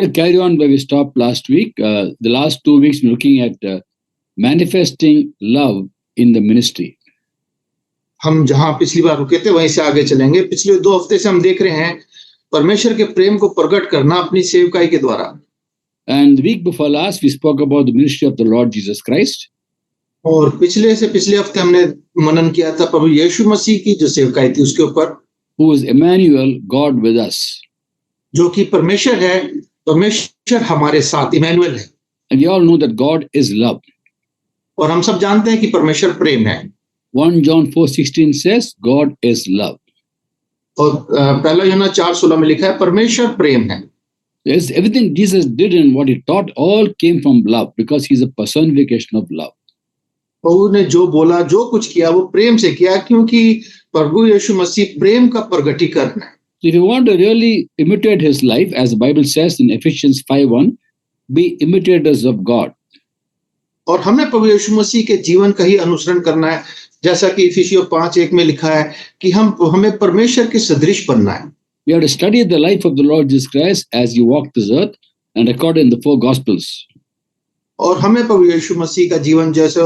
To carry on where we stopped last week. The last 2 weeks, we're looking at manifesting love in the ministry. हम जहां पिछली बार रुके थे वहीं से आगे चलेंगे। पिछले 2 हफ्ते से हम देख रहे हैं परमेश्वर के प्रेम को प्रकट करना अपनी सेवकाई के द्वारा। And the week before last, we spoke about the ministry of the Lord Jesus Christ. और पिछले हफ्ते हमने मनन किया था प्रभु यीशु मसीह की जो सेवकाई थी उसके ऊपर, who is Emmanuel, God with us. जो कि परमेश्वर है, परमेश्वर हमारे साथ, इमैनुअल है। And we all know that God is love. और हम सब जानते हैं कि परमेश्वर प्रेम है। 1 John 4:16 says, God is love. और पहला यूहन्ना 4:16 में लिखा है परमेश्वर प्रेम है। Yes, everything Jesus did and what he taught all came from love because he's a personification of love. प्रभु ने जो बोला, जो कुछ किया वो प्रेम से किया, क्योंकि प्रभु यीशु मसीह प्रेम का प्रगटीकरण है। So if you want to really imitate his life, as the Bible says in Ephesians 5:1, be imitators of God. और हमें प्रभु यीशु मसीह के जीवन का ही अनुसरण करना है, जैसा कि इफिसियों 5:1 में लिखा है कि हमें परमेश्वर के सदृश बनना है। We have to study the life of the Lord Jesus Christ as he walked this earth and recorded in the 4 Gospels. और हमें प्रभु यीशु मसीह का जीवन जैसे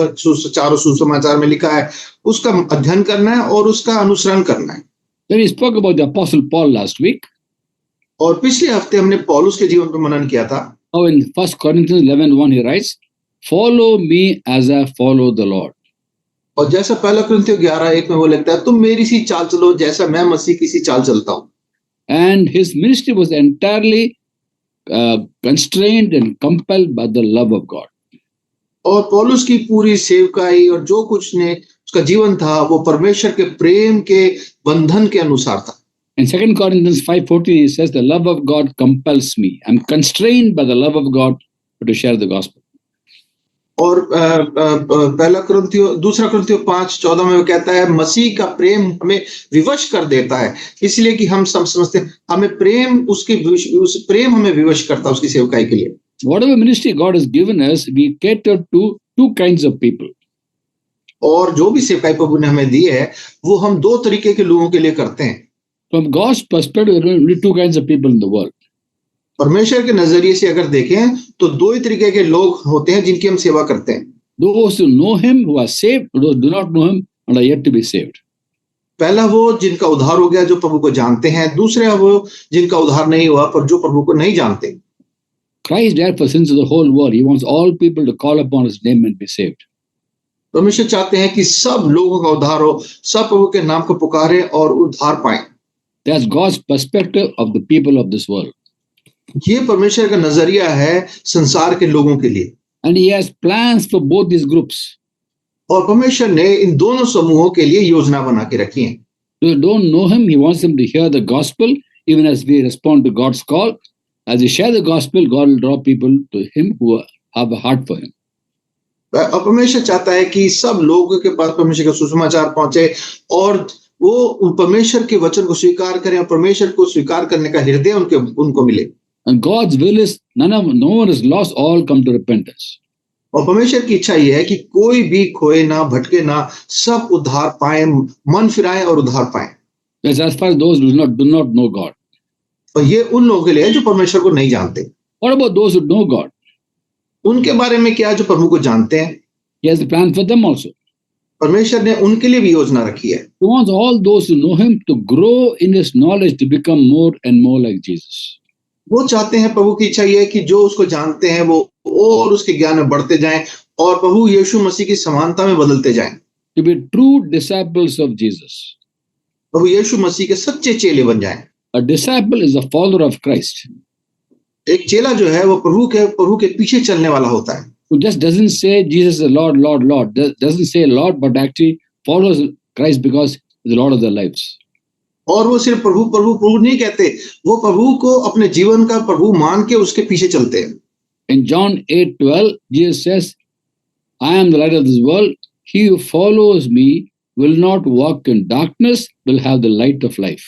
चारों सुसमाचार में लिखा है उसका अध्ययन करना है और उसका अनुसरण करना है। Then we spoke about the Apostle Paul last week. और पिछले हफ्ते हमने पौलुस के जीवन पर मनन किया था। How in 1 Corinthians 11:1 he writes, "Follow me as I follow the Lord." और जैसा पहला कुरिन्थियों 11:1 में वो लिखता है, तुम मेरी सी चाल चलो जैसा मैं मसीह की सी चाल चलता हूँ। And his ministry was entirely constrained and compelled by the love of God. और पौलुस की पूरी सेवकाई और जो कुछ ने उसका जीवन था वो परमेश्वर के प्रेम के बंधन के अनुसार था। In 2 Corinthians 5:14 he says, "The love of God compels me. I'm constrained by the love of God to share the gospel." और दूसरा कुरिन्थियों 5:14 में वो कहता है मसीह का प्रेम हमें विवश कर देता है, इसलिए कि हम सब समझते हैं हमें उस प्रेम हमें विवश करता है उसकी सेवकाई के लिए। Whatever ministry God has given us, we cater to 2 kinds of people. और जो भी सेवकाई प्रभु ने हमें दी है वो हम 2 तरीके के लोगों के लिए करते हैं। From God's perspective, there are only 2 kinds of people in the world. परमेश्वर के नजरिए से अगर देखें तो 2 ही तरीके के लोग होते हैं जिनकी हम सेवा करते हैं। Those who know him, who are saved, those who do not know him and are yet to be saved. पहला वो जिनका उद्धार हो गया जो प्रभु को जानते हैं, दूसरा वो जिनका उद्धार नहीं हुआ पर जो प्रभु को नहीं जानते। Christ died for sins of the whole world. He wants all people to call upon his name and be saved. परमेश्वर चाहते हैं कि सब लोगों का उद्धार हो, सब प्रभु के नाम को पुकारें और उद्धार पाएं। That's God's perspective of the people of this world. ये परमेश्वर का नजरिया है संसार के लोगों के लिए। And he has plans for both these groups. और परमेश्वर ने इन दोनों समूहों के लिए योजना बना के रखी है। Those who don't know him, he wants them to hear the gospel, even as we respond to God's call. As we share the gospel, God will draw people to him who have a heart for him. परमेश्वर चाहता है कि सब लोगों के पास परमेश्वर का सुसमाचार पहुंचे और वो परमेश्वर के वचन को स्वीकार करें और परमेश्वर को स्वीकार करने का हृदय उनको मिले। And God's will is no one is lost, all come to repentance. और परमेश्वर की इच्छा ये है कि कोई भी खोए ना, भटके ना, सब उद्धार पाएं, मन फिराएं और उद्धार पाएं। That's as far as those who do not know God. और ये उन लोगों के लिए है जो परमेश्वर को नहीं जानते। What about those who know God? उनके बारे में क्या जो प्रभु को जानते हैं? He has a plan for them also. परमेश्वर ने उनके लिए भी योजना रखी है। He wants all those who know him to grow in his knowledge to become more and more like Jesus. वो चाहते हैं, प्रभु की इच्छा ये है कि जो उसको जानते हैं वो और उसके ज्ञान में बढ़ते जाएं और प्रभु यीशु मसीह की समानता में बदलते जाएं। To be true disciples of Jesus. प्रभु यीशु मसीह के सच्चे चेले बन जाएं। A disciple is a follower of Christ. एक चेला जो है वो प्रभु के पीछे चलने वाला होता है। Who just doesn't say Jesus is Lord, Lord, Lord. Doesn't say Lord, but actually follows Christ because he's the Lord of their lives. और वो सिर्फ प्रभु प्रभु प्रभु नहीं कहते, वो प्रभु को अपने जीवन का प्रभु मान के उसके पीछे चलते हैं। In John 8:12, Jesus says, "I am the light of this world. He who follows me will not walk in darkness, will have the light of life."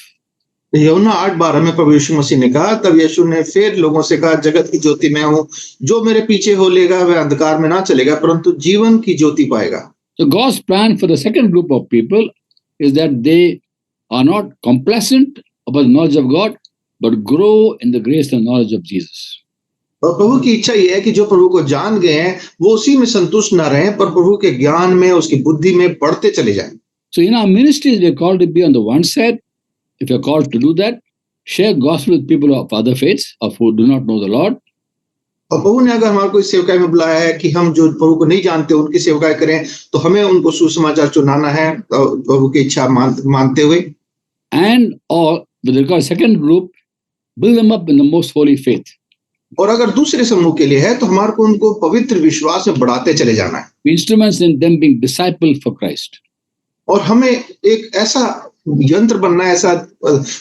यूहन्ना 8:12 में प्रभु यीशु मसीह ने कहा, तब यीशु ने फिर लोगों से कहा, जगत की ज्योति मैं हूँ, जो मेरे पीछे हो लेगा वह अंधकार में ना चलेगा परंतु जीवन की ज्योति पाएगा। So God's plan for the second group of people is that they are not complacent about the knowledge of God, but grow in the grace and knowledge of Jesus. और प्रभु की इच्छा ये है कि जो प्रभु को जान गए हैं वो उसी में संतुष्ट ना रहें, पर प्रभु के ज्ञान में, उसकी बुद्धि में बढ़ते चले जाएं। So in our ministries, we are called to be on the one side. If you're called to do that, share gospel with people of other faiths, of who do not know the Lord. और प्रभु ने अगर हमारे को इस सेवकाई में बुलाया है कि हम जो प्रभु को नहीं जानते उनकी सेवकाई करें, तो हमें उनको सुसमाचार सुनाना है प्रभु की इच्छा मानते हुए। And or with regard to second group, build them up in the most holy faith. और अगर दूसरे समूह के लिए है तो हमारे को उनको पवित्र विश्वास में बढ़ाते चले जाना है। Instruments in them being disciple for Christ. और हमें एक ऐसा यंत्र बनना है, ऐसा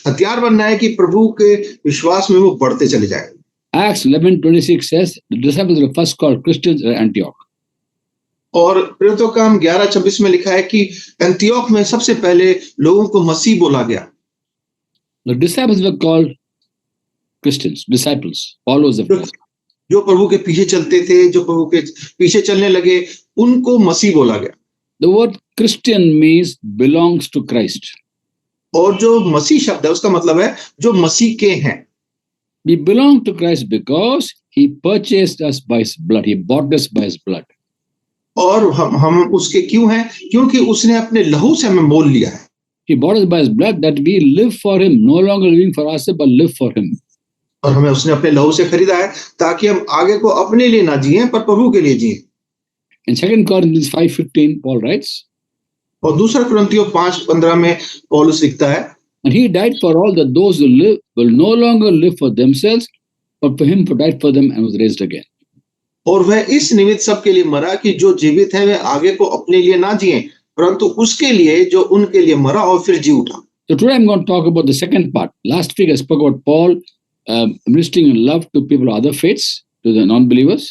हथियार बनना है कि प्रभु के विश्वास में वो बढ़ते चले जाए। Acts 11:26 says the disciples were first called Christians at Antioch. और प्रेरितों का काम 11:26 में लिखा है कि एंटियोक में सबसे पहले लोगों को मसीह बोला गया। The disciples were called Christians, disciples, followers of Christ. जो प्रभु के पीछे चलते थे, जो प्रभु के पीछे चलने लगे, उनको मसीह बोला गया। The word Christian means belongs to Christ. और जो मसीह शब्द है उसका मतलब है जो मसीह के हैं। We belong to Christ because he purchased us by his blood. He bought us by his blood. और हम उसके क्यों हैं? क्योंकि उसने अपने लहू से हमें मोल लिया है। He bought us by his blood that we live for him, no longer living for ourselves, but live for him. और हमें उसने अपने लहू से खरीदा है ताकि हम आगे को अपने लिए ना जिएं पर प्रभु के लिए जिएं। In 2 Corinthians 5:15, Paul writes, और दूसरा कुरिन्थियों 5:15 में पौलुस लिखता है, and he died for all that those who live will no longer live for themselves, but for him who died for them and was raised again. और वह इस निमित्त सबके लिए मरा कि जो जीवित हैं वे आगे को अपने लिए ना जिएं, परंतु उसके लिए जो उनके लिए मरा और फिर जी उठा। So today I'm going to talk about the second part. Last week I spoke about Paul ministering in love to people of other faiths, to the non-believers.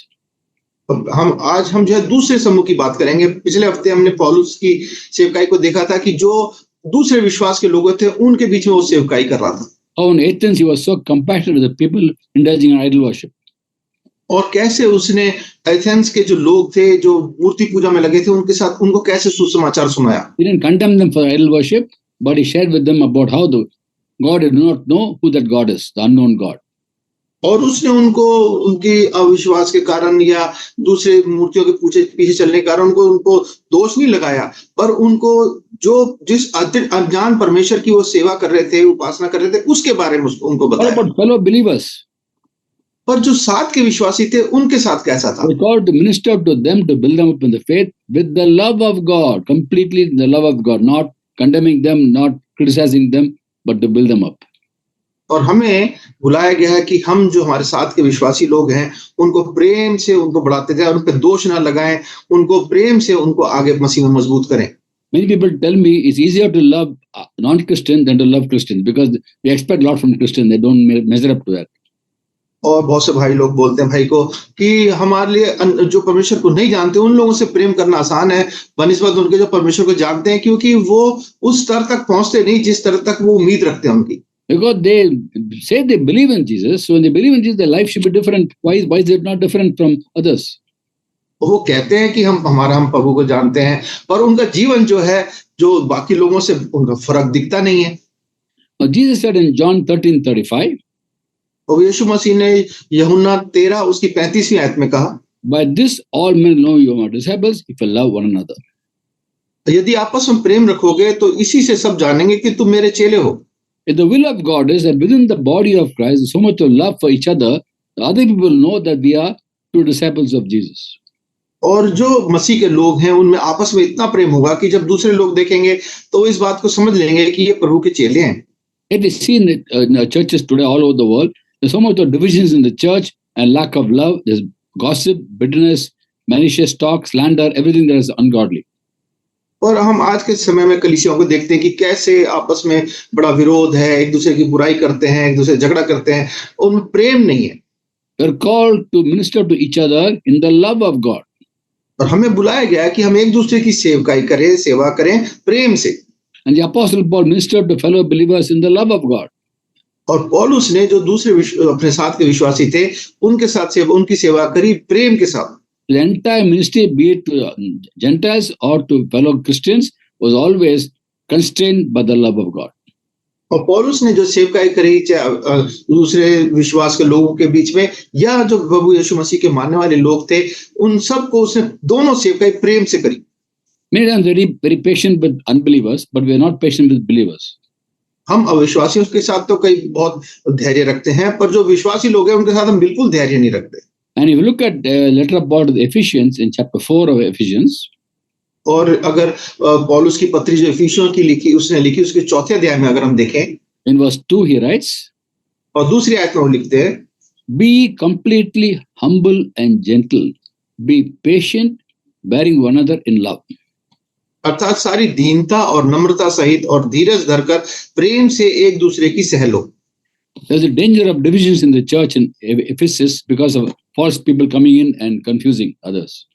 आज हम जो है दूसरे समूह की बात करेंगे। पिछले हफ्ते हमने पौलुस की सेवकाई को देखा था कि जो दूसरे विश्वास के लोग थे उनके बीच में वो सेवकाई कर रहा था। How in Athens he was so compassionate with the people indulging in idol worship. और कैसे उसने एथेंस के जो लोग थे जो मूर्ति पूजा में लगे थे उनके साथ उनको कैसे सुसमाचार सुनाया। He didn't condemn them for idol worship, but he shared with them about how the God did not know who that God is, the unknown God. और उसने उनको उनकी अविश्वास के कारण या दूसरे मूर्तियों के पीछे चलने के कारण उनको दोष नहीं लगाया, पर उनको जो जिस अज्ञान परमेश्वर की वो सेवा कर रहे थे, उपासना कर रहे थे, उसके बारे में उनको What बताया। about fellow believers? पर जो साथ के विश्वासी थे उनके साथ कैसा था? We're called to minister to them, to build them up in the faith with the love of God, completely the love of God, not condemning them, not criticizing them, but to build them up. और हमें बुलाया गया है कि हम जो हमारे साथ के विश्वासी लोग हैं उनको प्रेम से उनको बढ़ाते जाएं और उन पे दोष ना लगाएं, उनको प्रेम से उनको आगे मसीह में मजबूत करें। Many people tell me it's easier to love non-Christian than to love Christians because we expect a lot from Christians. They don't measure up to that. और बहुत से भाई लोग बोलते हैं भाई को कि हमारे लिए जो परमेश्वर को नहीं जानते उन लोगों से प्रेम करना आसान है बनिस्बत उनके जो परमेश्वर को जानते हैं, क्योंकि वो उस स्तर तक पहुंचते नहीं जिस स्तर तक वो उम्मीद रखते हैं उनकी। Because they say they believe in Jesus, so when they believe in Jesus, their life should be different. Why is it not different from others? वो कहते हैं कि हम प्रभु को जानते हैं, पर उनका जीवन जो है जो बाकी लोगों से उनका फर्क दिखता नहीं है। Now Jesus said in John 13:35, और यीशु मसीह ने यूहन्ना 13 उसकी 35वीं आयत में कहा, by this all men know you are my disciples if you love one another. यदि आपस में प्रेम रखोगे तो इसी से सब जानेंगे कि तुम मेरे चेले हो। If the will of God is that within the body of Christ is so much of love for each other, the other people know that we are true disciples of Jesus. और जो मसीह के लोग हैं उनमें आपस में इतना प्रेम होगा कि जब दूसरे लोग देखेंगे तो इस बात को समझ लेंगे कि ये प्रभु के चेले हैं। It is seen in churches today all over the world. There's so much of divisions in the church and lack of love. There's gossip, bitterness, malicious talk, slander, everything that is ungodly. और हम आज के समय में कलीसियाओं को देखते हैं कि कैसे आपस में बड़ा विरोध है, एक दूसरे की बुराई करते हैं, एक दूसरे झगड़ा करते हैं, उनमें प्रेम नहीं है। We're called to minister to each other in the love of God. और हमें बुलाया गया है कि हम एक दूसरे की सेवकाई करें, सेवा करें प्रेम से। And the Apostle Paul ministered to fellow believers in the love of God. और पौलुस ने जो दूसरे अपने साथ के विश्वासी थे उनके साथ उनकी सेवा करी प्रेम के साथ। The entire ministry, be it to Gentiles or to fellow Christians, was always constrained by the love of God. और पौलुस ने जो सेवकाई करी चाहे दूसरे विश्वास के लोगों के बीच में या जो प्रभु यीशु मसीह के मानने वाले लोग थे, उन सबको उसने दोनों सेवकाई प्रेम से करी। Many times very patient with unbelievers, but we are not patient with believers. हम अविश्वासियों के साथ तो कई बहुत धैर्य रखते हैं, पर जो विश्वासी लोग हैं उनके साथ हम बिल्कुल धैर्य नहीं रखते। And if you look at letter of Paul to the Ephesians in chapter 4 of Ephesians, और अगर पौलुस की पत्री जो इफिसियों की उसने लिखी उसके चौथे अध्याय में अगर हम देखें, in verse 2 he writes, और दूसरी आयत में वो लिखते हैं, be completely humble and gentle, be patient, bearing one another in love. अर्थात सारी दीनता और नम्रता सहित और धीरज धरकर प्रेम से एक दूसरे की सह लो। There's a danger of divisions in the church in Ephesus because of false people coming in and confusing others.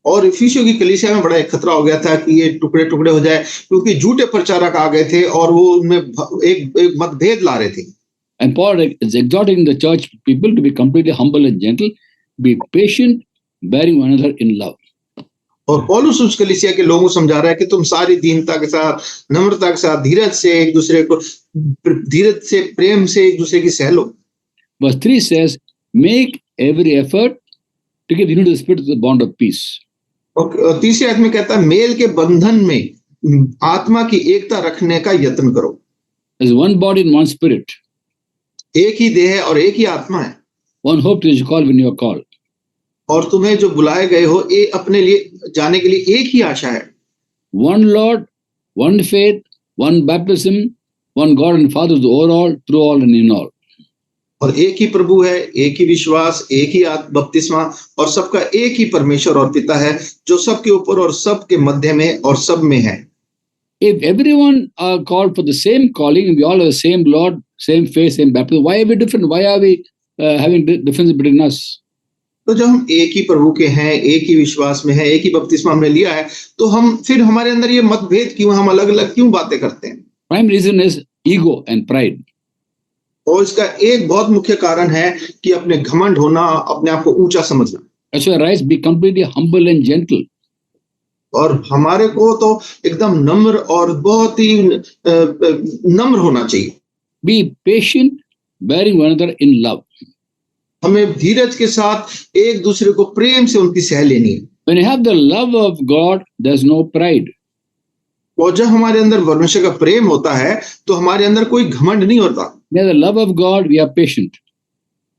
और इफिसियों की कलीसिया में बड़ा एक खतरा हो गया था कि ये टुकड़े टुकड़े हो जाए, क्योंकि झूठे प्रचारक आ गए थे और वो उनमें एक मतभेद ला रहे थे। And Paul is exhorting the church people to be completely humble and gentle, be patient, bearing one another in love. और पौलुस उस कलीसिया के लोगों को समझा रहा है कि तुम सारी दीनता के साथ, नम्रता के साथ, धीरज से एक दूसरे को, धीरज से, प्रेम से एक दूसरे की सह लो। Verse 3 says, make every effort to give unity to the spirit of the bond of peace. और तीसरी आयत में कहता है, मेल के बंधन में आत्मा की एकता रखने का यत्न करो। There's one body and one spirit, एक ही देह है और एक ही आत्मा है, one hope to you call when you are called. और तुम्हें जो बुलाए गए हो ये अपने लिए जाने के लिए एक ही आशा है। One Lord, one faith, one baptism, one God and Father who is over all, through all and in all. और एक ही प्रभु है, एक ही विश्वास, एक ही बपतिस्मा और सबका एक ही परमेश्वर और पिता है, जो सबके ऊपर और सबके मध्य में और सब में है। If everyone are called for the same calling and we all have the same Lord, same faith, same baptism, why are we different? Why are we having difference between us? तो जब हम एक ही प्रभु के हैं, एक ही विश्वास में है, एक ही बपतिस्मा हमने लिया है, तो हम फिर हमारे अंदर ये मतभेद क्यों, हम अलग अलग क्यों बातें करते हैं? Prime reason is ego and pride. और इसका एक बहुत मुख्य कारण है कि अपने घमंड होना, अपने आप को ऊंचा समझना। That's why rise, be completely humble and gentle. और हमारे को तो एकदम नम्र और बहुत ही नम्र होना चाहिए। Be patient, bearing one another in love. हमें धीरज के साथ एक दूसरे को प्रेम से उनकी सह लेनी है। When you have the love of God, there's no pride. और जब हमारे अंदर परमेश्वर का प्रेम होता है तो हमारे अंदर कोई घमंड नहीं होता। When the love of God, we are patient.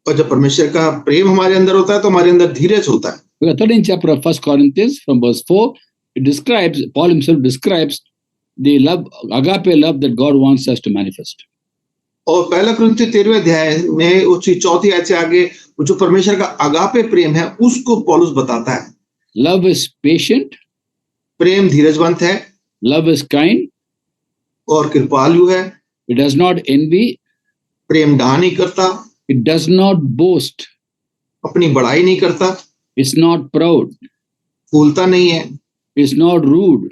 और जब परमेश्वर का प्रेम हमारे अंदर होता है तो हमारे अंदर धीरज होता है। The 13th chapter of 1 Corinthians from verse 4, it describes, Paul himself describes the love, agape love that God wants us to manifest. और पहला कुरिन्थियों 13वें अध्याय में उसकी चौथी आयत से आगे जो परमेश्वर का अगापे प्रेम है उसको पौलुस बताता है। Love is patient, प्रेम धीरजवंत है, love is kind, और कृपालु है, it does not envy, प्रेम डाह नहीं करता, it does not boast, अपनी बड़ाई नहीं करता, it's not proud, फूलता नहीं है, it's not rude,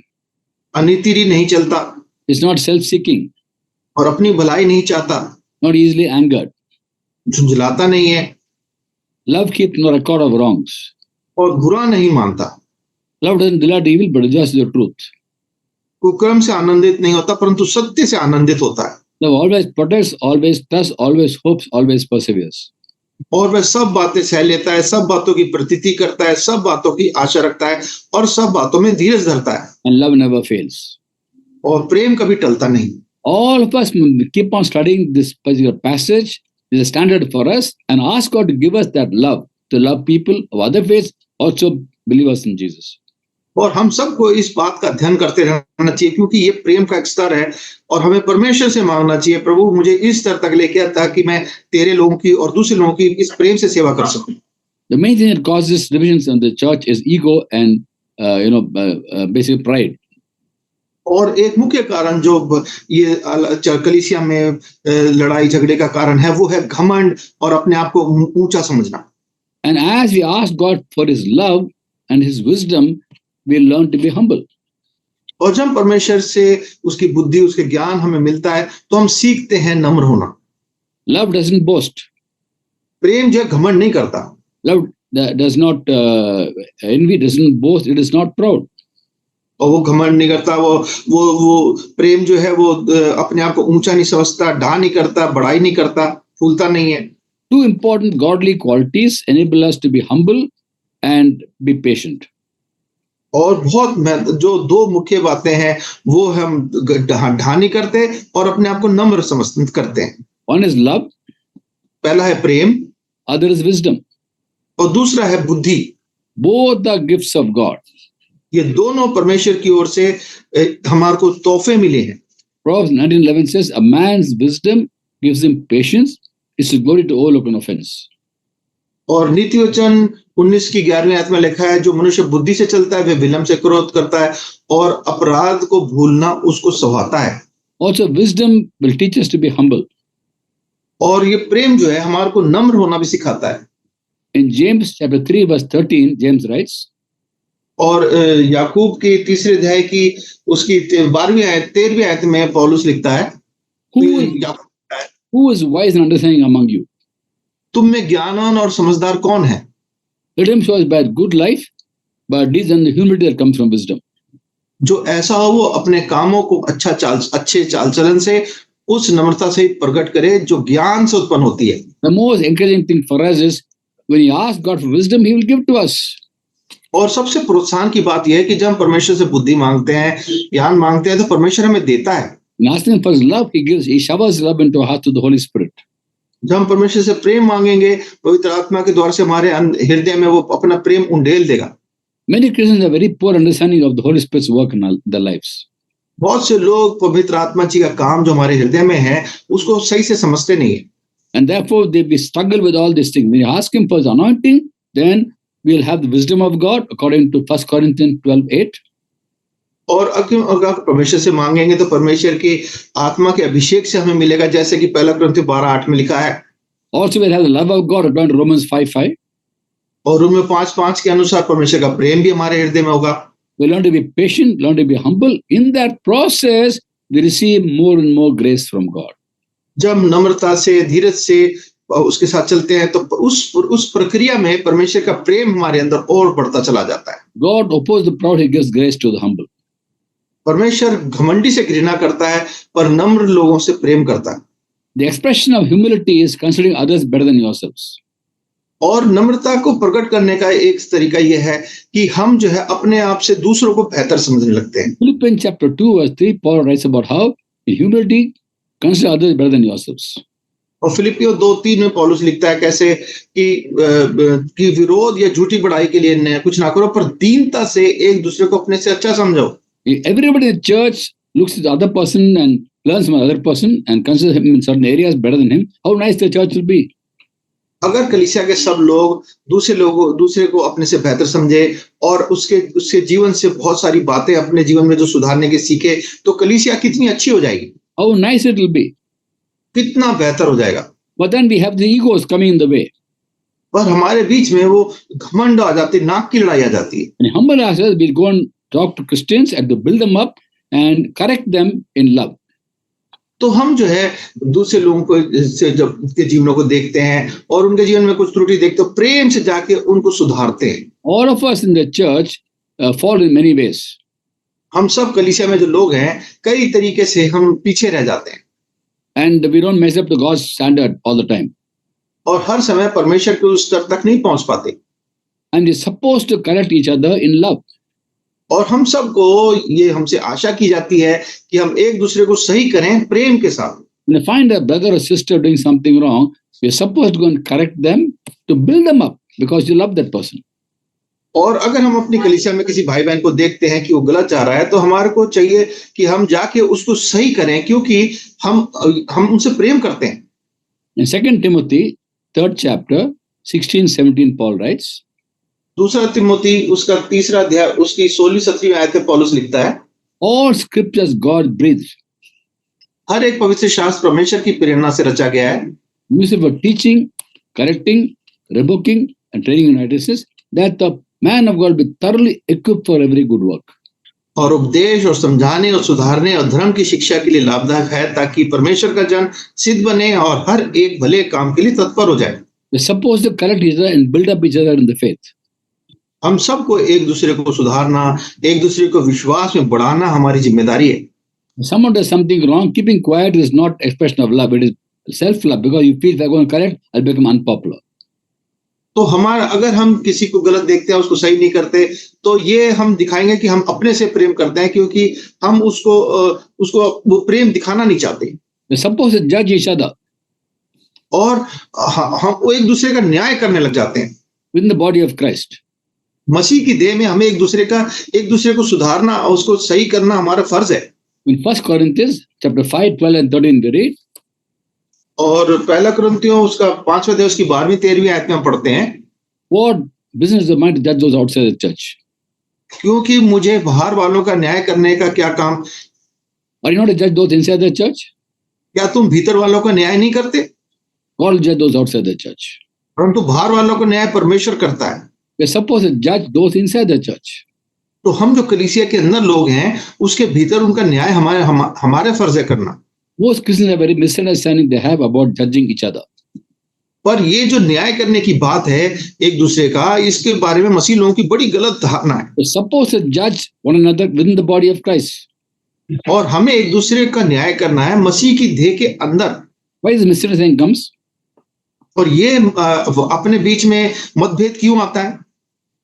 अनितिरी नहीं चलता, it's not self-seeking, और अपनी भलाई नहीं चाहता, not easily angered. झुंझलाता नहीं है, Love keeps no record of wrongs. और बुरा नहीं मानता, Love doesn't delight evil, but rejoices in the truth. कुक्रम से आनंदित नहीं होता परंतु सत्य से आनंदित होता है। Love always protects, always trusts, always hopes, always perseveres. और वह सब बातें सह लेता है, सब बातों की प्रतीति करता है, सब बातों की आशा रखता है और सब बातों में धीरज धरता है। And love never fails. और प्रेम कभी टलता नहीं। All of us keep on studying this particular passage, is a standard for us, and ask God to give us that love, to love people of other faiths, also believers in Jesus. और हम सबको इस बात का अध्ययन करते रहना चाहिए क्योंकि ये प्रेम का एक स्तर है और हमें परमेश्वर से मांगना चाहिए, प्रभु मुझे इस स्तर तक लेके आ ताकि मैं तेरे लोगों की और दूसरे लोगों की इस प्रेम से सेवा कर सकूं। The main thing that causes divisions in the church is ego and basic pride. और एक मुख्य कारण जो ये कलीसिया में लड़ाई झगड़े का कारण है वो है घमंड और अपने आप को ऊंचा समझना। And as we ask God for His love and His wisdom, we learn to be humble. और जब परमेश्वर से उसकी बुद्धि, उसके ज्ञान हमें मिलता है तो हम सीखते हैं नम्र होना। Love doesn't boast. प्रेम जो घमंड नहीं करता। Love does not envy, doesn't boast, it is not proud. और वो घमंड नहीं करता, वो प्रेम जो है वो अपने आप को ऊंचा नहीं समझता, ढा नहीं करता, बड़ाई नहीं करता, फूलता नहीं है। Two important godly qualities enable us to be humble and be patient. और जो दो मुख्य बातें हैं वो हम ढा नहीं करते और अपने आप को नम्र समझ करते हैं। One is love, पहला है प्रेम other is wisdom. और दूसरा है बुद्धि। Both are gifts of God. ये दोनों परमेश्वर की ओर से हमारे को तोहफे मिले हैं। Proverbs 19:11 says, "A man's wisdom gives him patience. It's a glory to overlook an offense." और नीति वचन 19 की 11वीं आयत में लिखा है, जो मनुष्य बुद्धि से चलता है वे विलंब से क्रोध करता है और अपराध को भूलना उसको सुहाता है। Also, wisdom will teach us to be humble. और ये प्रेम जो है हमारे को नम्र होना भी सिखाता है। In James chapter 3 verse 13, James writes, और याकूब की तीसरे अध्याय की उसकी 12वीं आयत 13वीं आयत में पौलुस लिखता है, Who is wise and understanding among you? तुम में ज्ञानवान और समझदार कौन है? Let him show us by good life, by deeds and the humility that comes from wisdom. जो ऐसा हो वो अपने कामों को अच्छे चाल चलन से, उस नम्रता से प्रकट करे जो ज्ञान से उत्पन्न होती है। The most encouraging thing for us is when you ask God for wisdom, He will give to us. और सबसे प्रोत्साहन की बात यह है कि जब हम परमेश्वर से बुद्धि मांगते हैं, ज्ञान मांगते हैं, तो परमेश्वर हमें देता है। In asking for His love, He showers love into our heart through the Holy Spirit. जब हम परमेश्वर से प्रेम मांगेंगे, पवित्र आत्मा के द्वारा से हमारे हृदय में वो अपना प्रेम उंडेल देगा। Many Christians have very poor understanding of the Holy Spirit's work in their lives. बहुत से लोग पवित्र आत्मा जी का काम जो हमारे हृदय में है उसको सही से समझते नहीं है। And therefore they struggle with all these things. When you ask Him for His anointing, then we'll have the wisdom of God according to 1 Corinthians 12:8. और अगर परमेश्वर से मांगेंगे तो परमेश्वर की आत्मा के अभिषेक से हमें मिलेगा, जैसे कि 1 कुरिन्थियों 12:8 में लिखा है। Also we'll have the love of God according to Romans 5:5. और रोमियो 5:5 के अनुसार परमेश्वर का प्रेम भी हमारे हृदय में होगा। We learn to be patient, learn to be humble. In that process, we receive more and more grace from God. जब नम्रता से, धीरज से उसके साथ चलते हैं तो उस प्रक्रिया में परमेश्वर का प्रेम हमारे अंदर और बढ़ता चला जाता है। God opposes the proud, He gives grace to the humble. परमेश्वर घमंडी से घृणा करता है पर नम्र लोगों से प्रेम करता है। The expression of humility is considering others better than yourselves. और नम्रता को प्रकट करने का एक तरीका यह है कि हम जो है अपने आप से दूसरों को बेहतर समझने लगते हैं। Philippians chapter 2 verse 3, Paul writes about how in humility consider others better than yourselves. और फिलिपियों 2:3 में पौलुस लिखता है कैसे कि विरोध या झूठी बड़ाई के लिए कुछ ना करो, पर दीनता से एक दूसरे को अपने से अच्छा समझो। Everybody in the church looks at the other person and learns from the other person and considers him in certain areas better than him. How nice the church will be. अगर कलीसिया के सब लोग दूसरे को अपने से बेहतर समझे और उसके जीवन से बहुत सारी बातें अपने जीवन में जो सुधारने के सीखे, तो कलीसिया कितनी अच्छी हो जाएगी। How nice it will be. कितना बेहतर हो जाएगा। But then we have the egos coming in the way. पर हमारे बीच में वो घमंड आ जाती है, नाक की लड़ाई आ जाती है। And humble ourselves, we go and talk to Christians and to build them up and correct them in love. तो हम जो है दूसरे लोगों को से जब उनके जीवनों को देखते हैं और उनके जीवन में कुछ त्रुटि देखते, तो प्रेम से जाके उनको सुधारते हैं। All of us in the church fall in many ways. हम सब कलीसिया में जो लोग हैं कई तरीके से हम पीछे रह जाते हैं। And we don't measure up to God's standard all the time. और हर समय परमेश्वर के उस स्तर तक नहीं पहुंच पाते। And we're supposed to correct each other in love. और हम सबको ये हमसे आशा की जाती है कि हम एक दूसरे को सही करें प्रेम के साथ। When you find a brother or sister doing something wrong, we're supposed to go and correct them to build them up because you love that person. और अगर हम अपनी कलीसिया में किसी भाई बहन को देखते हैं कि वो गलत जा रहा है, तो हमारे को चाहिए कि हम जाके उसको सही करें, क्योंकि हम उनसे प्रेम करते हैं। In 2 Timothy 3rd chapter 16-17 Paul writes, दूसरा तिमोथी उसका 3रा अध्याय उसकी 16-17 आयत में पौलुस लिखता है, all scriptures God breathed. हर एक पवित्र शास्त्र परमेश्वर की प्रेरणा से रचा गया है। Used for teaching, correcting, rebuking and training in righteousness, that the man of God be thoroughly equipped for every good work. और उपदेश और समझाने और सुधारने और धर्म की शिक्षा के लिए लाभदायक है, ताकि परमेश्वर का जन सिद्ध बने और हर एक भले काम के लिए तत्पर हो जाए। We're supposed to correct each other and build up each other in the faith. हम सबको एक दूसरे को सुधारना, एक दूसरे को विश्वास में बढ़ाना हमारी जिम्मेदारी है। If someone does something wrong, keeping quiet is not expression of love. It is self-love because you feel if I'm going to correct, I'll become unpopular. तो हमारा अगर हम किसी को गलत देखते हैं, उसको सही नहीं करते, तो ये हम दिखाएंगे कि हम अपने से प्रेम करते हैं, क्योंकि हम उसको वो प्रेम दिखाना नहीं चाहते। We're supposed to judge each other और हम वो एक दूसरे का न्याय करने लग जाते हैं। within the body of Christ. मसीह की देह में हमें एक दूसरे को सुधारना और उसको सही करना हमारा फर्ज है। In 1 Corinthians chapter 5, 12 and 13, we read, और पहला कुरिन्थियों उसका 5वां अध्याय उसकी 12वीं 13वीं आयत में हम पढ़ते हैं, what business of mine to judge those outside the church? क्योंकि मुझे बाहर वालों का न्याय करने का क्या काम? Are you not to judge those inside the church? क्या तुम भीतर वालों का न्याय नहीं करते? God will judge those outside the church. परंतु बाहर वालों का न्याय परमेश्वर करता है। We're supposed to judge those inside the church. तो हम जो कलीसिया के अंदर लोग हैं, उसके भीतर उनका न्याय हमारे फर्ज है करना। Most Christians have very misunderstanding they have about judging each other. पर ये जो न्याय करने की बात है एक दूसरे का, इसके बारे में मसीह लोगों की बड़ी गलत धारणा है। We're supposed to judge one another within the body of Christ. और हमें एक दूसरे का न्याय करना है मसीह की देह के अंदर। Why is misunderstanding comes? और ये अपने बीच में मतभेद क्यों आता है?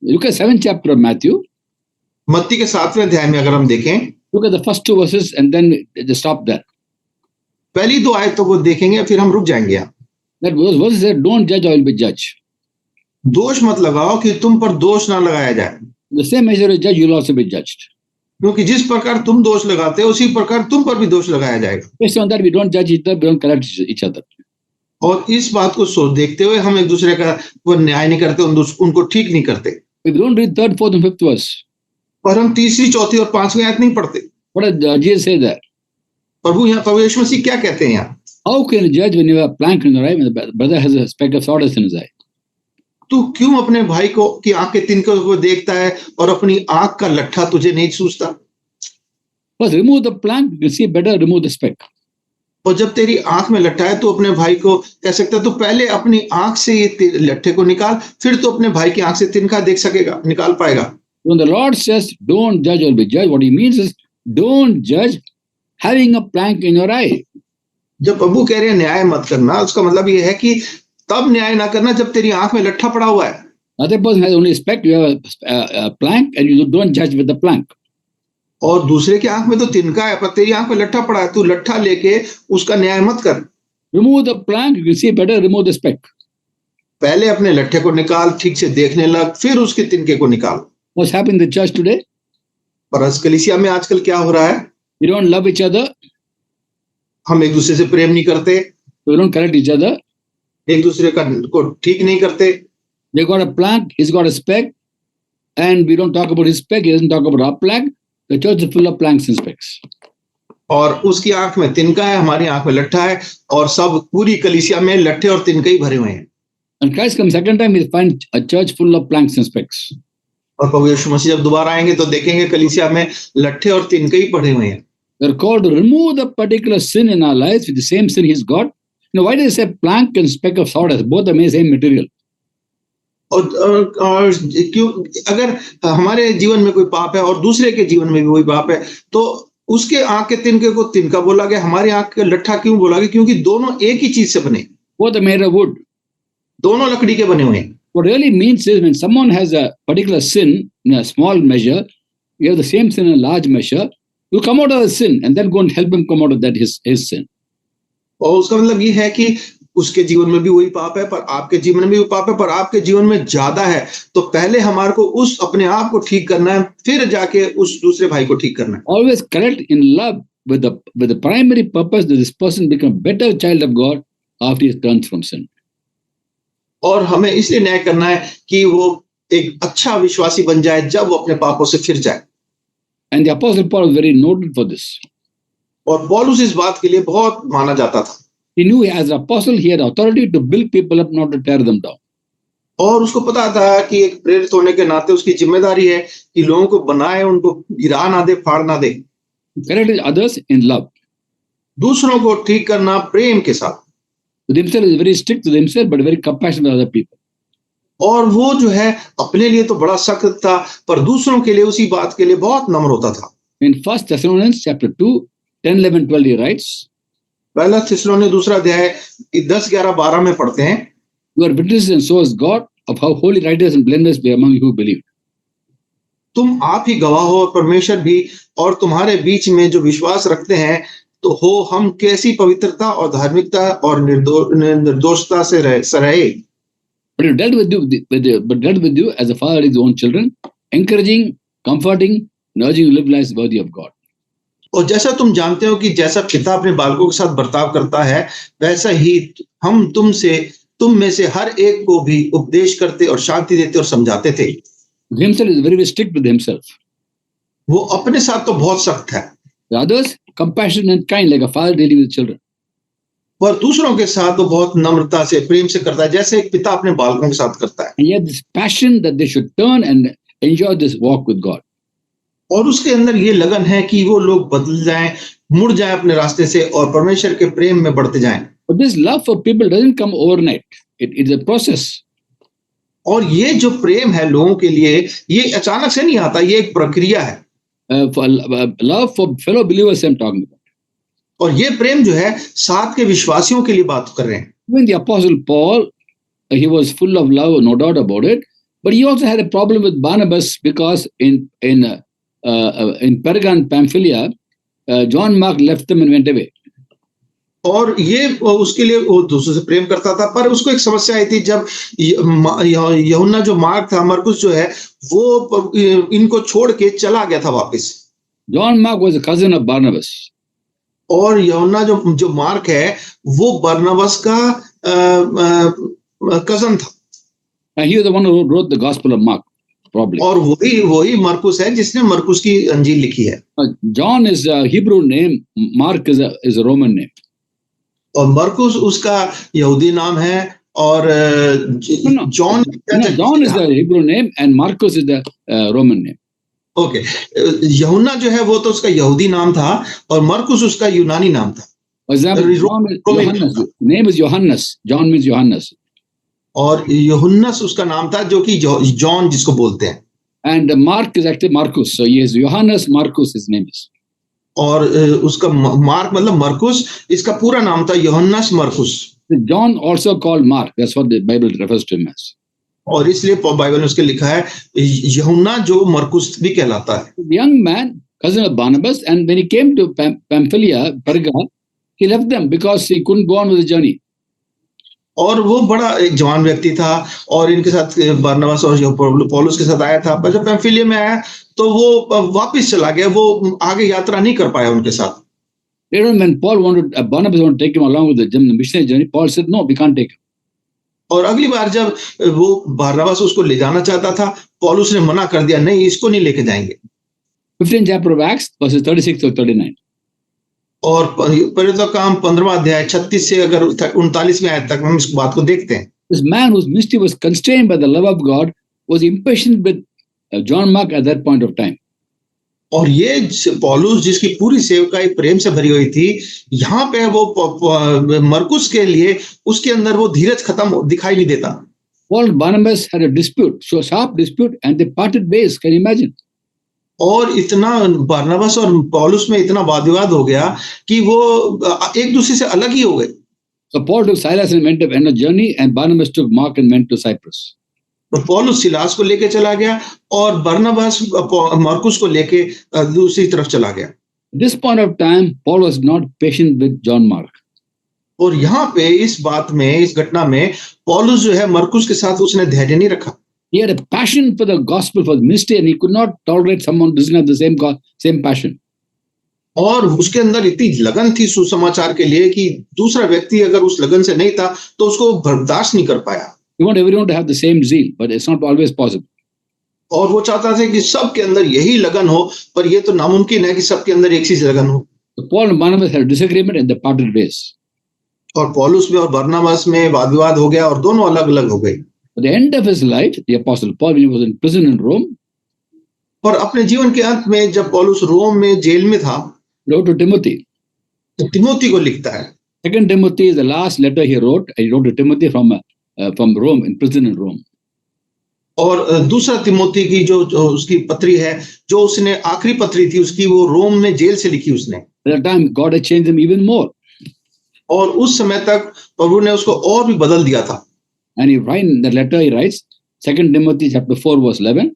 Look at 7th chapter of Matthew. मत्ती के 7वें अध्याय में अगर हम देखें, Look at the first 2 verses and then just stop there. पहली 2 आयतों को देखेंगे, फिर हम रुक जाएंगे यहाँ। That those verses say, don't judge, I will be judged. दोष मत लगाओ कि तुम पर दोष ना लगाया जाए, The same measure you judge, you will also be judged. क्योंकि जिस प्रकार तुम दोष लगाते हो उसी प्रकार तुम पर भी दोष लगाया जाएगा। Based on that, we don't judge each other, we don't correct each other. और इस बात को सोच देखते हुए हम एक दूसरे का वो न्याय नहीं करते, उनको ठीक नहीं करते। If we don't read 3rd, 4th and 5th verse, पर हम 3री, 4थी और 5वीं आयत नहीं पढ़ते। what does Jesus say there? प्रभु यीशु मसीह क्या कहते हैं यहाँ? How can you judge when you have a plank in your eye, when the brother has a speck of sawdust in his eye? तू क्यों अपने भाई को की आंख के तिनके को देखता है और अपनी आंख का लट्ठा तुझे नहीं सूझता? First, remove the plank, you can see better, remove the speck. और जब तेरी आंख में लट्ठा है तो अपने भाई को कह सकता है, तो पहले अपनी आंख से ये लट्ठे को निकाल, फिर तो अपने भाई की आंख से तिनका देख सकेगा, निकाल पाएगा। When the Lord says, don't judge, you'll be judged, what he means is, don't judge having a plank in your eye. जब प्रभु कह रहे हैं न्याय मत करना, उसका मतलब ये है कि तब न्याय ना करना जब तेरी आंख में लट्ठा पड़ा हुआ है। Other person has only a speck, you have a plank, and you don't judge with the plank. और दूसरे की आंख में तो तिनका है, पर तेरी आंख में लट्ठा पड़ा है, तू लट्ठा लेके उसका न्याय मत कर। Remove the plank, you can see better, remove the speck. पहले अपने लट्ठे को निकाल, ठीक से देखने लग, फिर उसके तिनके को निकाल। What's happening in the church today? पर कलीसिया में आजकल क्या हो रहा है? We don't love each other, हम एक दूसरे से प्रेम नहीं करते, we don't correct each other. एक दूसरे को ठीक नहीं करते। They got a plank, he's got a speck, and we don't talk about his speck, he doesn't talk about our plank. The church is full of planks and specks. और उसकी आंख में तिनका है, हमारी आंख में लट्ठा है, और सब पूरी कलीसिया में लट्ठे और तिनके ही भरे हुए हैं। And Christ comes second time, he'll find a church full of planks and specks. और प्रभु यीशु मसीह जब दोबारा आएंगे तो देखेंगे कलीसिया में लट्ठे और तिनके ही पड़े हुए हैं। We're called to remove the particular sin in our lives with the same sin he's got. You know, why do they say plank and speck of sawdust? Both are made same material. और क्यों, अगर हमारे जीवन में कोई पाप है और दूसरे के जीवन में भी वही पाप है, तो उसके आंख के तिनके को तिनका बोला गया, हमारी आंख का लट्ठा क्यों बोला गया? क्योंकि दोनों एक ही चीज से बने, Both are made of wood. दोनों लकड़ी के बने हुए हैं। What really means is when someone has a particular sin in a small measure, you have the same sin in a large measure, you come out of the sin and then go and help him come out of that his sin. और उसका मतलब ये है कि उसके जीवन में भी वही पाप है, पर आपके जीवन में भी वो पाप है, पर आपके जीवन में ज्यादा है, तो पहले हमारे को उस अपने आप को ठीक करना है, फिर जाके उस दूसरे भाई को ठीक करना है। Always correct in love with the primary purpose that this person become a better child of God after he turns from sin. और हमें इसलिए न्याय करना है कि वो एक अच्छा विश्वासी बन जाए जब वो अपने पापों से फिर जाए। And the Apostle Paul was very noted for this. और पौलुस इस बात के लिए बहुत माना जाता था। He knew as an apostle he had authority to build people up, not to tear them down. और उसको पता था कि एक प्रेरित होने के नाते उसकी जिम्मेदारी है कि लोगों को बनाए, उनको गिरा ना दे, फाड़ ना दे। Correct others in love. दूसरों को ठीक करना प्रेम के साथ। With himself is very strict with himself, but very compassionate with other people. और वो जो है अपने लिए तो बड़ा सख्त था, पर दूसरों के लिए उसी बात के लिए बहुत नम्र होता था। In 1 Thessalonians chapter 2, 10, 11, 12, he writes, पहला थिस्सलुनीके दूसरा अध्याय 10, 11, 12 में पढ़ते हैं, "You are witnesses and so is God of how holy, righteous and blameless be among you who believe." तुम आप ही गवाह हो और परमेश्वर भी, और तुम्हारे बीच में जो विश्वास रखते हैं तो हो हम कैसी पवित्रता और धार्मिकता और निर्दोषता से रहे। But he dealt with you as a father his own children, encouraging, comforting, and urging you to live lives worthy of God. और जैसा तुम जानते हो कि जैसा पिता अपने बालकों के साथ बर्ताव करता है, वैसा ही हम तुम में से हर एक को भी उपदेश करते और शांति देते और समझाते थे। Himself is very strict with himself. वो अपने साथ तो बहुत सख्त है, The others, compassionate and kind, like a father dealing with children. पर दूसरों के साथ वो बहुत नम्रता से, प्रेम से करता है, जैसे एक पिता अपने बालकों के साथ करता है। And yet this passion that they should turn and enjoy this walk with God. और उसके अंदर ये लगन है कि वो लोग बदल जाएं, मुड़ जाएं अपने रास्ते से और परमेश्वर के प्रेम में बढ़ते जाएं। But this love for people doesn't come overnight. It's a process. और ये जो प्रेम है लोगों के लिए, ये अचानक से नहीं आता, ये एक प्रक्रिया है। Love for fellow believers I'm talking about. और ये प्रेम जो है साथ के विश्वासियों के लिए बात कर रहे हैं। When the Apostle Paul, he was full of love, no doubt about it, but he also had a problem with Barnabas because in Perga and Pamphylia, John Mark left them and went away. और ये उसके लिए वो दूसरों से प्रेम करता था, पर उसको एक समस्या आई थी जब यूहन्ना जो मार्क था, मरकुस जो है, वो इनको छोड़ के चला गया था वापस। John Mark was a cousin of Barnabas. और यूहन्ना जो मार्क है वो बरनबास का कजन था। And he was the one who wrote the Gospel of Mark, probably. और वही मरकुस है जिसने मरकुस की अंजील लिखी है। John is a Hebrew name, Mark is a Roman name. और मरकुस उसका यहूदी नाम है, और John John is the Hebrew name and Marcus is the Roman name. Okay, यूहन्ना जो है वो तो उसका यहूदी नाम था और मरकुस उसका यूनानी नाम था। For example, name is Johannes. John means Johannes. और यूहन्नस उसका नाम था, जो कि जॉन जिसको बोलते हैं। And Mark is actually Marcus. So he is Johannes Marcus, his name is. और उसका मार्क मतलब मरकुस, इसका पूरा नाम था यूहन्नस मरकुस। John also called Mark. That's what the Bible refers to him as. और इसलिए बाइबल में उसके लिखा है यूहन्ना जो मरकुस भी कहलाता है। The young man, cousin of Barnabas, and when he came to Pamphylia, Perga, he left them because he couldn't go on with the journey. और वो बड़ा एक जवान व्यक्ति था और इनके साथ बरनबास और पौलुस के साथ आया था, पर जब पैम्फिलिया में आया तो वो वापस चला गया, वो आगे यात्रा नहीं कर पाया उनके साथ। Later, when Barnabas wanted to take him along with the missionary journey, Paul said, "No, we can't take him." और अगली बार जब वो बरनबास उसको ले जाना चाहता था, पौलुस ने मना कर दिया, नहीं इसको नहीं लेके जाएंगे। 15th chapter of Acts, verses 36 or 39. और प्रेरितों का काम 15वां अध्याय 36 से अगर 39वें आयत तक हम इस बात को देखते हैं। This man whose ministry was constrained by the love of God was impatient with John Mark at that point of time. और ये पौलुस जिसकी पूरी सेवकाई प्रेम से भरी हुई थी, यहाँ पे वो मरकुस के लिए उसके अंदर वो धीरज खत्म दिखाई नहीं देता। Paul and Barnabas had a dispute, so sharp dispute, and they parted ways. Can you imagine? और इतना बरनबास और पौलुस में इतना वाद विवाद हो गया कि वो एक दूसरे से अलग ही हो गए। So Paul took Silas and went on a journey, and Barnabas took Mark and went to Cyprus. तो पौलुस सिलास को लेके चला गया और बरनबास मरकुस को लेके दूसरी तरफ चला गया। At this point of time, Paul was not patient with John Mark. और यहाँ पे इस बात में, इस घटना में पौलुस जो है मरकुस के साथ उसने धैर्य नहीं रखा। He had a passion for the gospel, for the ministry, and he could not tolerate someone who doesn't have the same passion. और उसके अंदर इतनी लगन थी सुसमाचार के लिए कि दूसरा व्यक्ति अगर उस लगन से नहीं था तो उसको बर्दाश्त नहीं कर पाया। You want everyone to have the same zeal, but it's not always possible. और वो चाहता था कि सबके अंदर यही लगन हो, पर ये तो नामुमकिन है कि सबके अंदर एक सी लगन हो। So Paul and Barnabas had a disagreement and they parted ways. और पौलुस में और बरनबास में वाद विवाद हो गया और दोनों अलग अलग हो गए। At the end of his life, the apostle Paul, when he was in prison in Rome, और अपने जीवन के अंत में जब पौलुस रोम में जेल में था, wrote to Timothy. तो तिमोथी को लिखता है। 2 Timothy is the last letter he wrote. He wrote to Timothy from Rome, in prison in Rome. और दूसरा तिमोथी की जो उसकी पत्री है, जो उसने आखिरी पत्री थी उसकी, वो रोम में जेल से लिखी उसने। At that time, God had changed him even more. और उस समय तक प्रभु ने उसको और भी बदल दिया था। And he writes in the letter, he writes, 2 Timothy chapter 4, verse 11.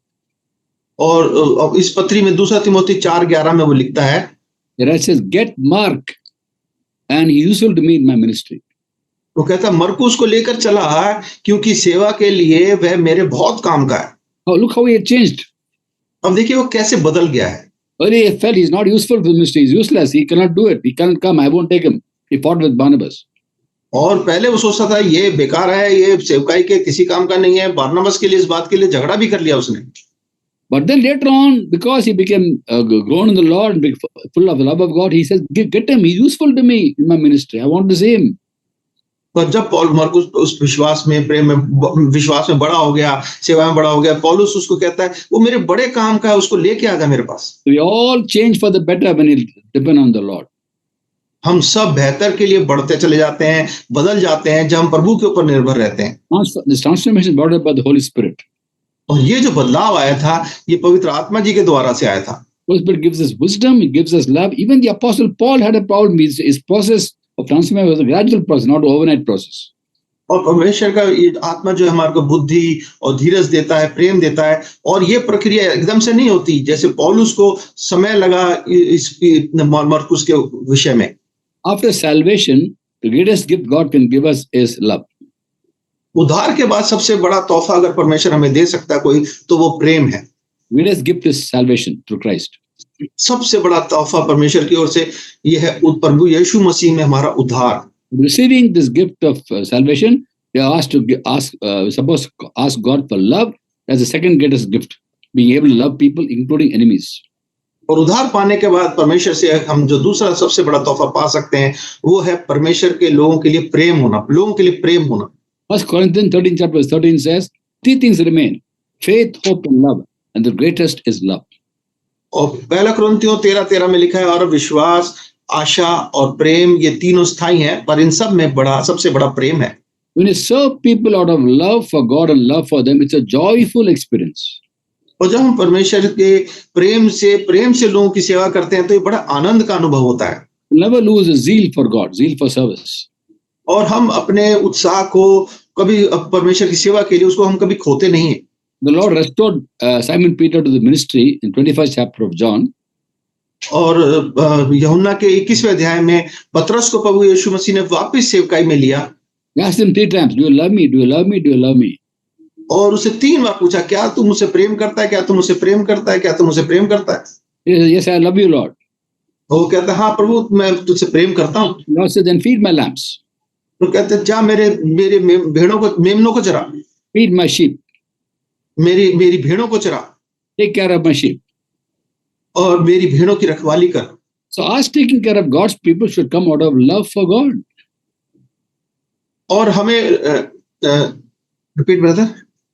और इस पत्री में दूसरा तिमोथी 4:11 में वो लिखता है, It says, get Mark, and he useful to me in my ministry. वो कहता है मरकुस को लेकर चला क्योंकि सेवा के लिए वह मेरे बहुत काम का है। Oh, look how he had changed. अब देखिए वो कैसे बदल गया है। Earlier he felt he's not useful for the ministry, he's useless, he cannot do it, he can't come, I won't take him. He fought with Barnabas. और पहले वो सोचता था ये बेकार है, ये सेवकाई के किसी काम का नहीं है। बारनबास के लिए इस बात के लिए झगड़ा भी कर लिया उसने। But then later on, because he became grown in the Lord and full of the love of God, he says, get him, he's useful to me in my ministry, I want to see him. पर जब पौल मरकुस उस विश्वास में, प्रेम में, विश्वास में बड़ा हो गया, सेवा में बड़ा हो गया, पौलुस उसको कहता है वो मेरे बड़े काम का है, उसको लेके आ जा मेरे पास। We all change for the better when we depend on the Lord. हम सब बेहतर के लिए बढ़ते चले जाते हैं, बदल जाते हैं जब हम प्रभु के ऊपर निर्भर रहते हैं। This transformation brought about by the Holy Spirit. और ये जो बदलाव आया था, ये पवित्र आत्मा जी के द्वारा से आया था। Holy Spirit gives us wisdom, he gives us love. Even the Apostle Paul had a problem. His process of transformation was a gradual process, not an overnight process. और परमेश्वर का ये आत्मा जो हमारे को बुद्धि और धीरज देता है, प्रेम देता है, और ये प्रक्रिया एकदम से नहीं होती, जैसे पौलुस को समय लगा इस मरकुस के विषय में। After salvation, the greatest gift God can give us is love. उद्धार के बाद सबसे बड़ा तोहफा अगर परमेश्वर हमें दे सकता है कोई, तो वो प्रेम है। Greatest gift is salvation through Christ. सबसे बड़ा तोहफा परमेश्वर की ओर से ये है प्रभु यीशु मसीह में हमारा उद्धार। Receiving this gift of salvation, we are asked to ask God for love as the second greatest gift, being able to love people, including enemies. और उद्धार पाने के बाद परमेश्वर से हम जो दूसरा सबसे बड़ा तोहफा पा सकते हैं, वो है परमेश्वर के लोगों के लिए प्रेम होना, लोगों के लिए प्रेम होना। 1 Corinthians 13 chapter 13 says, 3 things remain: faith, hope, and love, and the greatest is love. और पहला कुरिन्थियों 13:13 में लिखा है, और विश्वास, आशा और प्रेम, ये तीनों स्थायी हैं, पर इन सब में सबसे बड़ा प्रेम है। When you serve people out of love for God and love for them, it's a joyful experience. और जब हम परमेश्वर के प्रेम से लोगों की सेवा करते हैं, तो ये बड़ा आनंद का अनुभव होता है। Never lose a zeal for God, zeal for service. और हम अपने उत्साह को कभी परमेश्वर की सेवा के लिए उसको हम कभी खोते नहीं हैं। The Lord restored Simon Peter to the ministry in 21st chapter of John. और यूहन्ना के 21वें अध्याय में पतरस को प्रभु यीशु मसीह ने वापस सेवकाई में लिया। He asked him 3 times, do you love me? Do you love me? Do you love me? और उसे 3 बार पूछा, क्या तू मुझसे प्रेम करता है? क्या तू मुझसे प्रेम करता है? क्या तू मुझसे प्रेम करता है? He says, yes, I love you, Lord. वो कहता है, हाँ प्रभु, मैं तुझसे प्रेम करता हूँ। Lord says, then feed my lambs. तो कहते हैं, जा मेरे भेड़ों को, मेमनों को चरा। Feed my sheep. मेरी भेड़ों को चरा। Take care of my sheep. और मेरी भेड़ों की रखवाली कर। So us taking care of God's people should come out of love for God. और हमें repeat brother.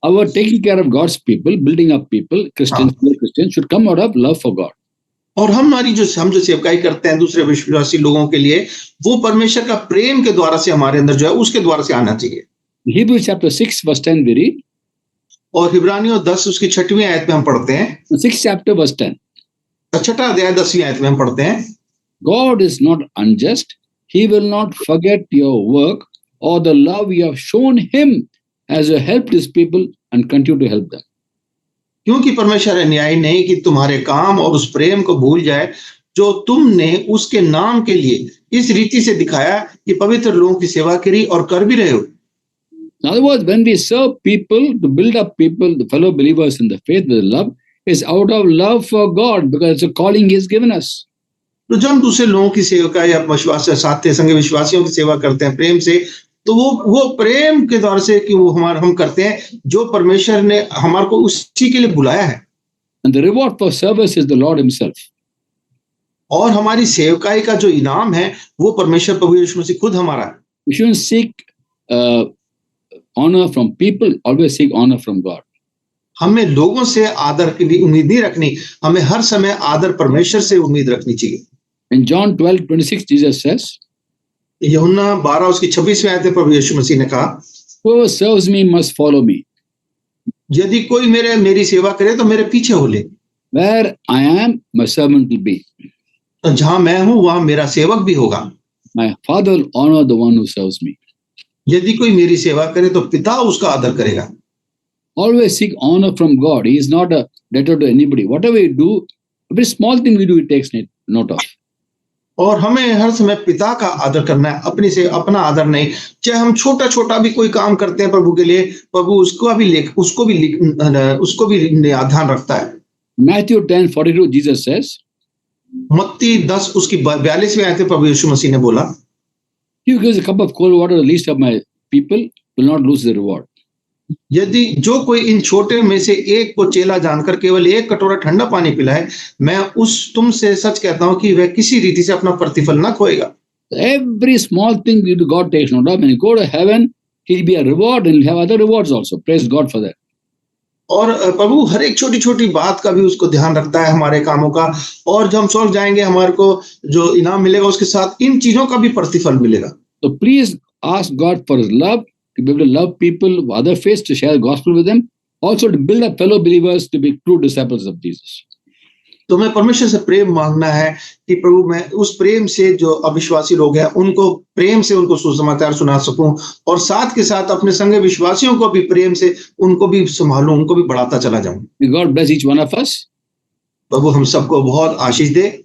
Our taking care of God's people, building up people, Christians, Christians should come out of love for God. और हम जो सेवकाई करते हैं दूसरे विश्वासी लोगों के लिए, वो परमेश्वर का प्रेम के द्वारा से हमारे अंदर जो है उसके द्वारा से आना चाहिए। Hebrews chapter 6 verse 10 we read. और हिब्रानियों 10 उसकी 6वीं आयत में हम पढ़ते हैं। 6th chapter verse 10. 6वां अध्याय 10वीं आयत में हम पढ़ते हैं। God is not unjust; He will not forget your work or the love you have shown Him as you helped His people and continue to help them. क्योंकि परमेश्वर न्यायी नहीं कि तुम्हारे काम और उस प्रेम को भूल जाए जो तुमने उसके नाम के लिए इस रीति से दिखाया कि पवित्र लोगों की सेवा करी और कर भी रहे हो। In other words, when we serve people to build up people, the fellow believers in the faith with love, is out of love for God because it's a calling He has given us. तो जब हम दूसरे लोगों की सेवा या विश्वास साथ संग विश्वासियों की सेवा करते हैं प्रेम से, तो वो प्रेम के द्वारा से कि वो हम करते हैं जो परमेश्वर ने हमारे को उसी के लिए बुलाया है। And the reward for service is the Lord Himself. और हमारी सेवकाई का जो इनाम है वो परमेश्वर प्रभु यीशु मसीह खुद हमारा है। We shouldn't seek honor from people, always seek honor from God. हमें लोगों से आदर की उम्मीद नहीं रखनी, हमें हर समय आदर परमेश्वर से उम्मीद रखनी चाहिए। In John 12:26 Jesus says, यूहन्ना 12 उसकी 26वीं आयत में प्रभु यीशु मसीह ने कहा, whoever serves me must follow me. यदि कोई मेरी सेवा करे तो मेरे पीछे हो ले। Where I am, my servant will be. तो जहां मैं हूं वहां मेरा सेवक भी होगा। My Father will honor the one who serves me. यदि कोई मेरी सेवा करे तो पिता उसका आदर करेगा। Always seek honor from God. He is not a debtor to anybody. Whatever we do, every small thing we do, He takes note of. और हमें हर समय पिता का आदर करना है, अपना आदर नहीं। चाहे हम छोटा छोटा भी कोई काम करते हैं प्रभु के लिए, प्रभु उसको भी ध्यान रखता है। Matthew 10:42, Jesus says, मत्ती 10 उसकी 42वें आयत में प्रभु यीशु मसीह ने बोला, "He who gives a cup of cold water to the least of my people will not lose the reward." यदि जो कोई इन छोटे में से एक को चेला जानकर केवल एक कटोरा ठंडा पानी पिलाए, मैं तुमसे सच कहता हूं कि वह किसी रीति से अपना प्रतिफल न खोएगा। Every small thing we do, God takes note of. When you go to heaven, He'll be a reward and He'll have other rewards also. Praise God for that. और प्रभु हर एक छोटी छोटी बात का भी उसको ध्यान रखता है हमारे कामों का, और जब हम स्वर्ग जाएंगे हमारे को जो इनाम मिलेगा उसके साथ इन चीजों का भी प्रतिफल मिलेगा। So please ask God for His love, to be able to love people of other faiths, to share the gospel with them, also to build up fellow believers to be true disciples of Jesus. तो मैं परमेश्वर से प्रेम मांगना है कि प्रभु मैं उस प्रेम से जो अविश्वासी लोग हैं उनको प्रेम से उनको सुसमाचार सुना सकूं, और साथ के साथ अपने संगे विश्वासियों को भी प्रेम से उनको भी संभालूं, उनको भी बढ़ाता चला जाऊं। May God bless each one of us. प्रभु हम सबको बहुत आशीष दे।